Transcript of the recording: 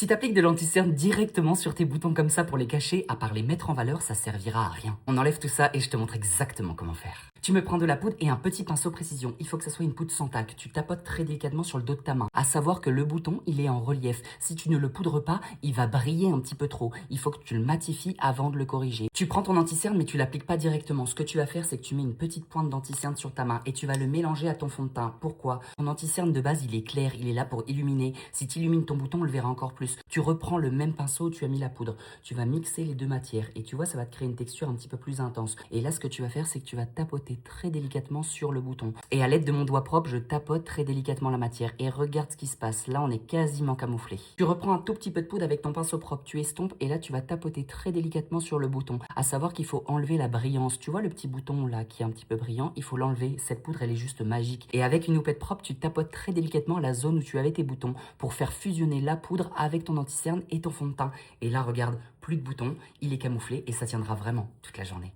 Si t'appliques de l'anti-cerne directement sur tes boutons comme ça pour les cacher, à part les mettre en valeur, ça servira à rien. On enlève tout ça et je te montre exactement comment faire. Tu me prends de la poudre et un petit pinceau précision. Il faut que ça soit une poudre sans tac. Tu tapotes très délicatement sur le dos de ta main. À savoir que le bouton, il est en relief. Si tu ne le poudres pas, il va briller un petit peu trop. Il faut que tu le matifies avant de le corriger. Tu prends ton anti-cerne mais tu l'appliques pas directement. Ce que tu vas faire, c'est que tu mets une petite pointe d'anti-cerne sur ta main et tu vas le mélanger à ton fond de teint. Pourquoi? Ton anti-cerne de base, il est clair, il est là pour illuminer. Si tu illumines ton bouton, on le verra encore plus. Tu reprends le même pinceau où tu as mis la poudre. Tu vas mixer les deux matières et tu vois, ça va te créer une texture un petit peu plus intense. Et là, ce que tu vas faire, c'est que tu vas tapoter très délicatement sur le bouton. Et à l'aide de mon doigt propre, je tapote très délicatement la matière. Et regarde ce qui se passe. Là, on est quasiment camouflé. Tu reprends un tout petit peu de poudre avec ton pinceau propre. Tu estompes et là, tu vas tapoter très délicatement sur le bouton. À savoir qu'il faut enlever la brillance. Tu vois le petit bouton là qui est un petit peu brillant, il faut l'enlever. Cette poudre, elle est juste magique. Et avec une houppette propre, tu tapotes très délicatement la zone où tu avais tes boutons pour faire fusionner la poudre avec ton anti-cerne et ton fond de teint. Et là, regarde, plus de boutons, il est camouflé et ça tiendra vraiment toute la journée.